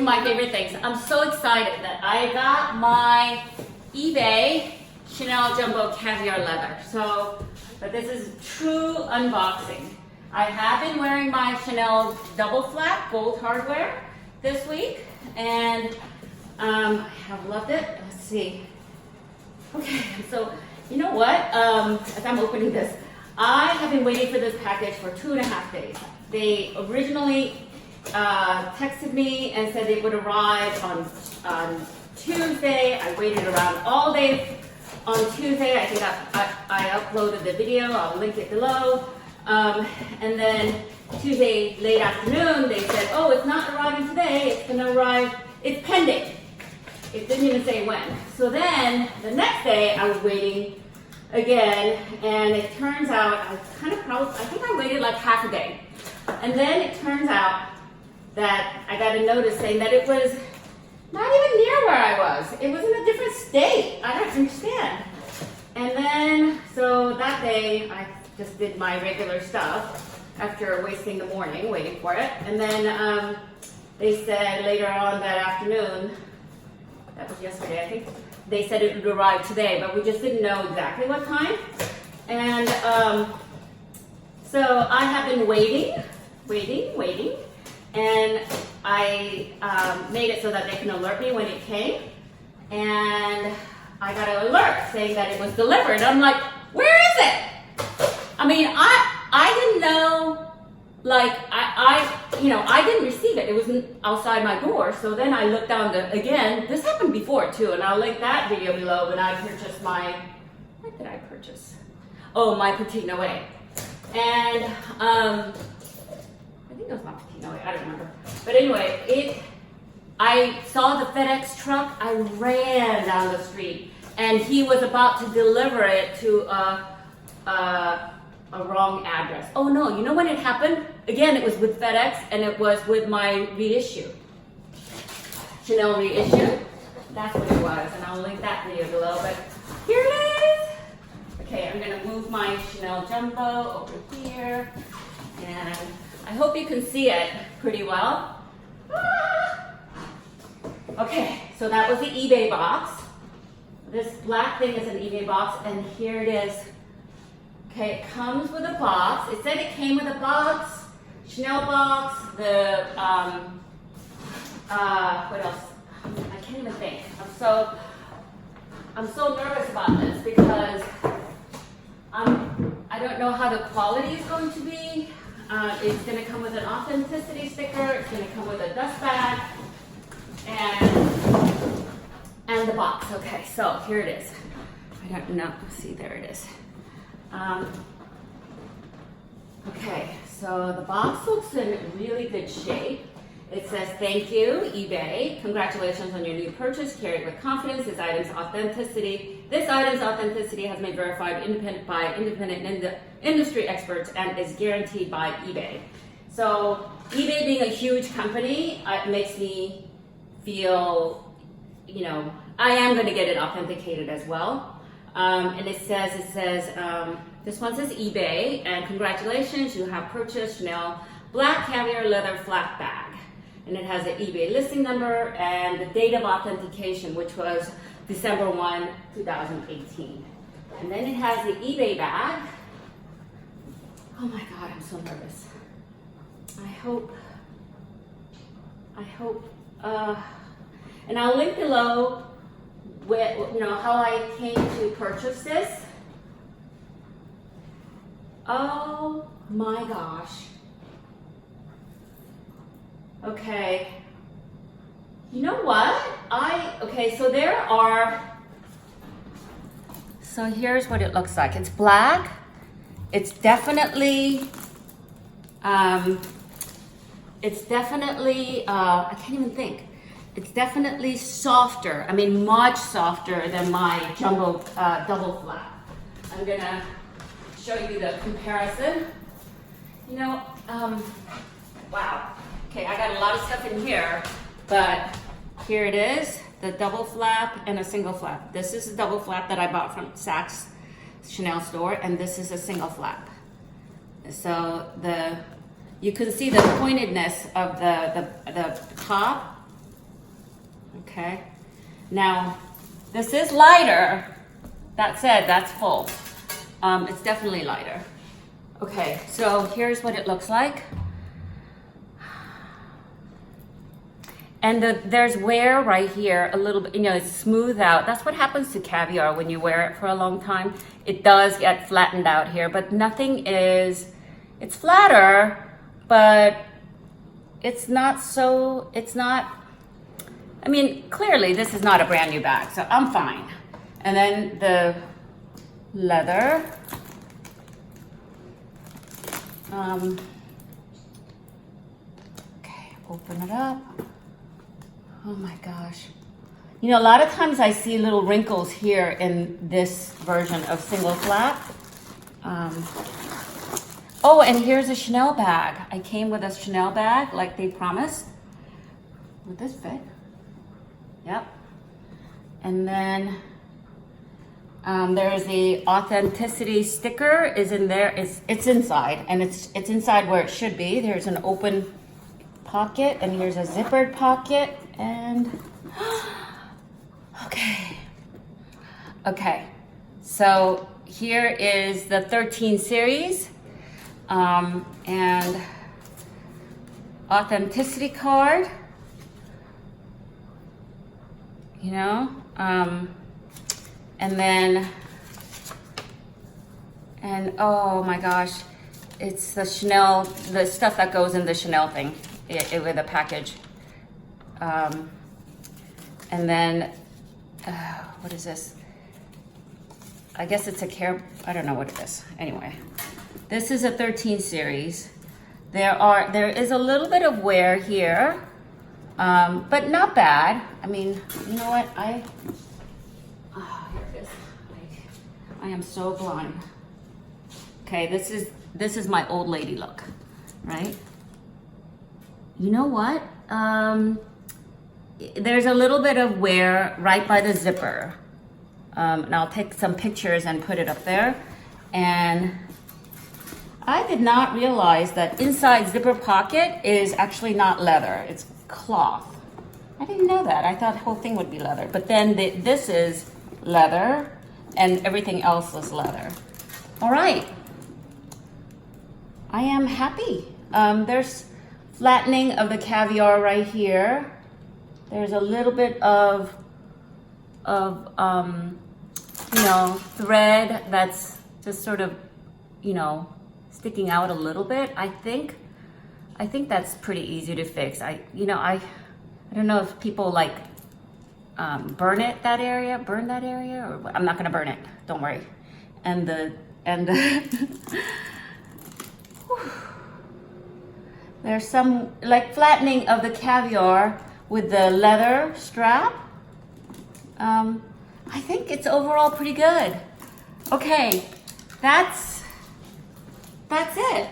my favorite things. I'm so excited that I got my eBay Chanel Jumbo Caviar leather. So, but this is true unboxing. I have been wearing my Chanel double flap gold hardware this week, and I have loved it. Let's see. Okay, so you know what? As I'm opening this, I have been waiting for this package for 2.5 days. They originally texted me and said it would arrive on Tuesday. I waited around all day on Tuesday. I think I uploaded the video. I'll link it below. And then Tuesday late afternoon, they said, oh, it's not arriving today. It's going to arrive. It's pending. It didn't even say when. So then the next day I was waiting again, and it turns out I think I waited like half a day. And then it turns out that I got a notice saying that it was not even near where I was. It was in a different state. I don't understand. And then, so that day I just did my regular stuff after wasting the morning waiting for it. And then they said later on that afternoon, that was yesterday, I think, they said it would arrive today, but we just didn't know exactly what time. And so I have been waiting, and I made it so that they can alert me when it came. And I got an alert saying that it was delivered. I'm like, where is it? I mean, I didn't know. Like, I didn't receive it. It was outside my door. So then I looked down again. This happened before too, and I'll link that video below when I purchased what did I purchase? Oh, my Petite Noe. And I think it was my Petite Noe, I don't remember. But anyway, I saw the FedEx truck. I ran down the street, and he was about to deliver it to a wrong address. Oh no, you know when it happened? Again, it was with FedEx, and it was with my reissue. Chanel reissue. That's what it was, and I'll link that video below, but here it is. Okay, I'm gonna move my Chanel Jumbo over here, and I hope you can see it pretty well. Okay, so that was the eBay box. This black thing is an eBay box, and here it is. Okay, it comes with a box. It said it came with a box, Chanel box, the, what else? I can't even think. I'm so nervous about this because I don't know how the quality is going to be. It's going to come with an authenticity sticker. It's going to come with a dust bag and the box. Okay, so here it is. I don't know. See, there it is. Okay, so the box looks in really good shape. It says, thank you, eBay. Congratulations on your new purchase. Carry it with confidence. This item's authenticity has been verified by independent industry experts and is guaranteed by eBay. So eBay being a huge company, it makes me feel, I am going to get it authenticated as well. And it says, this one says eBay, and congratulations, you have purchased Chanel Black Caviar Leather Flat Bag. And it has the eBay listing number and the date of authentication, which was December 1, 2018. And then it has the eBay bag. Oh my God, I'm so nervous. I hope, and I'll link below how I came to purchase this. Oh my gosh. Okay. You know what? So here's what it looks like. It's black. It's definitely, I can't even think. It's definitely softer. I mean, much softer than my Jumbo double flap. I'm gonna show you the comparison. Wow. Okay, I got a lot of stuff in here, but here it is, the double flap and a single flap. This is a double flap that I bought from Saks Chanel store, and this is a single flap. So you can see the pointedness of the top Okay. Now, this is lighter. That said, that's full. It's definitely lighter. Okay, so here's what it looks like. And there's wear right here, a little bit, you know, it's smooth out. That's what happens to Caviar when you wear it for a long time. It does get flattened out here, but nothing is, it's flatter, but it's not so, it's not, I mean, clearly this is not a brand new bag, so I'm fine. And then the leather. Okay, open it up. Oh my gosh. You know, a lot of times I see little wrinkles here in this version of single flap. Oh, and here's a Chanel bag. I came with a Chanel bag like they promised. Would this fit? Yep. And then there's the authenticity sticker is in there. It's inside, and it's inside where it should be. There's an open pocket, and here's a zippered pocket, and okay. So here is the 13 series, and authenticity card. You know, and then, and oh my gosh, it's the Chanel, the stuff that goes in the Chanel thing with a package. And then, what is this? I guess it's a I don't know what it is. Anyway, this is a 13 series. There is a little bit of wear here, but not bad. I mean, you know what? Here it is. I am so blind. Okay, this is my old lady look, right? You know what? There's a little bit of wear right by the zipper. And I'll take some pictures and put it up there. And I did not realize that inside zipper pocket is actually not leather, it's cloth. I didn't know that. I thought the whole thing would be leather. But then this is leather and everything else is leather. All right. I am happy. There's flattening of the Caviar right here. There's a little bit of you know, thread that's just sort of, you know, sticking out a little bit. I think that's pretty easy to fix. I don't know if people like burn that area, or I'm not gonna burn it. Don't worry. And the there's some like flattening of the Caviar with the leather strap. I think it's overall pretty good. Okay, that's it.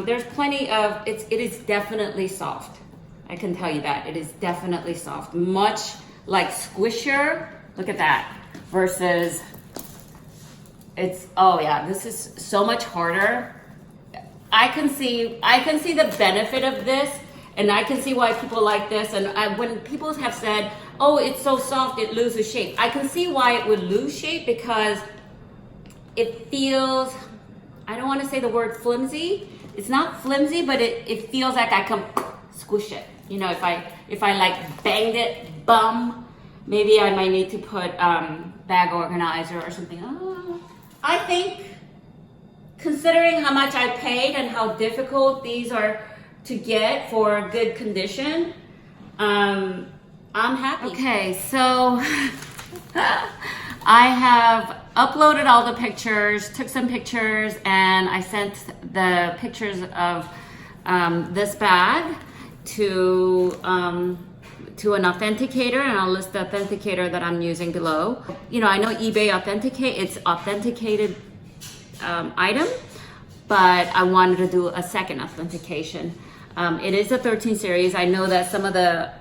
There's plenty of, it is definitely soft. I can tell you that. It is definitely soft. Much like Squisher, look at that, versus oh yeah, this is so much harder. I can see the benefit of this, and I can see why people like this. And when people have said, oh, it's so soft, it loses shape. I can see why it would lose shape because it feels, I don't want to say the word flimsy. It's not flimsy, but it feels like I can squish it. You know, if I like banged it, maybe I might need to put bag organizer or something. Oh, I think considering how much I paid and how difficult these are to get for good condition, I'm happy. Okay, so I have uploaded all the pictures, took some pictures, and I sent the pictures of this bag to an authenticator, and I'll list the authenticator that I'm using below. You know, I know eBay it's authenticated item, but I wanted to do a second authentication. It is a 13 series. I know that some of the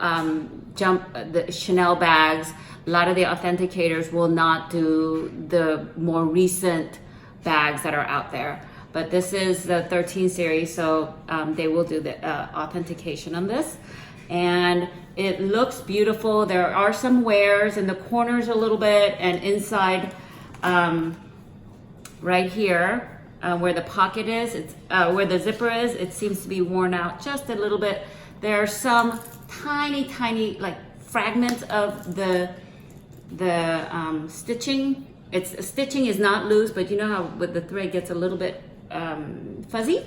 Chanel bags, a lot of the authenticators will not do the more recent bags that are out there. But this is the 13 series, so they will do the authentication on this. and it looks beautiful. There are some wears in the corners a little bit, and inside right here where the pocket is, it's where the zipper is, it seems to be worn out just a little bit. There are some tiny like fragments of the stitching. Stitching is not loose, but you know how with the thread gets a little bit fuzzy.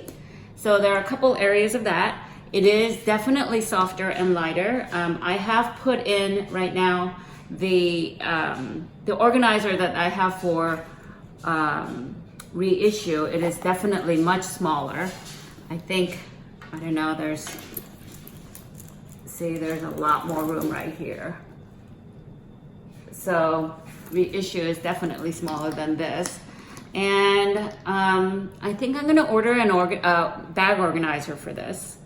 So there are a couple areas of that. It is definitely softer and lighter. I have put in right now the organizer that I have for reissue. It is definitely much smaller. I think, I don't know, there's a lot more room right here. So reissue is definitely smaller than this. And I think I'm gonna order a bag organizer for this,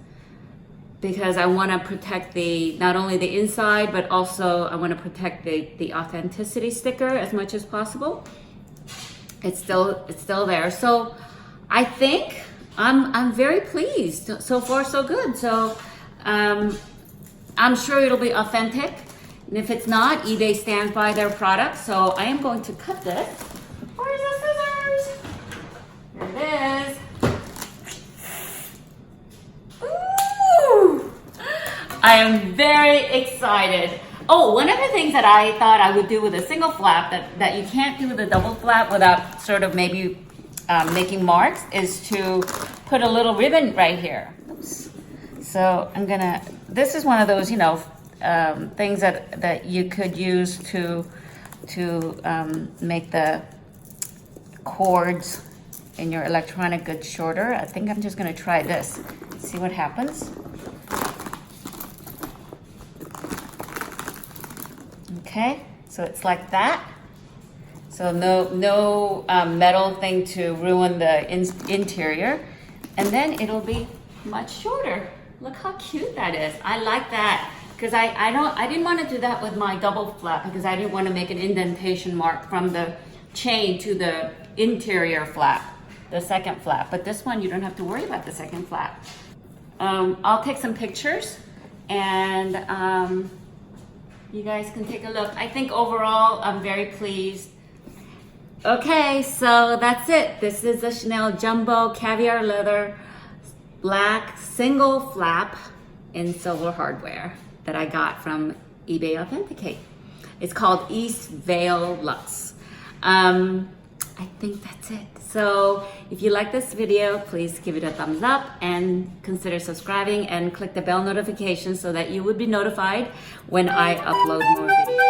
because I want to protect not only the inside, but also I want to protect the authenticity sticker as much as possible. It's still there. So I think I'm very pleased. So far, so good. So I'm sure it'll be authentic. And if it's not, eBay stands by their product. So I am going to cut this. Where's the scissors? Here it is. Ooh! I am very excited. Oh, one of the things that I thought I would do with a single flap that you can't do with a double flap without sort of maybe making marks is to put a little ribbon right here. Oops. So this is one of those, things that you could use to make the cords in your electronic goods shorter. I think I'm just gonna try this, see what happens. Okay, so it's like that. So no metal thing to ruin the interior. And then it'll be much shorter. Look how cute that is. I like that, because I didn't want to do that with my double flap, because I didn't want to make an indentation mark from the chain to the interior flap, the second flap. But this one, you don't have to worry about the second flap. I'll take some pictures, and you guys can take a look. I think overall, I'm very pleased. Okay, so that's it. This is the Chanel Jumbo Caviar Leather Black Single Flap in silver hardware that I got from eBay Authenticate. It's called East Vale Luxe. I think that's it. So if you like this video, please give it a thumbs up and consider subscribing and click the bell notification so that you would be notified when I upload more videos.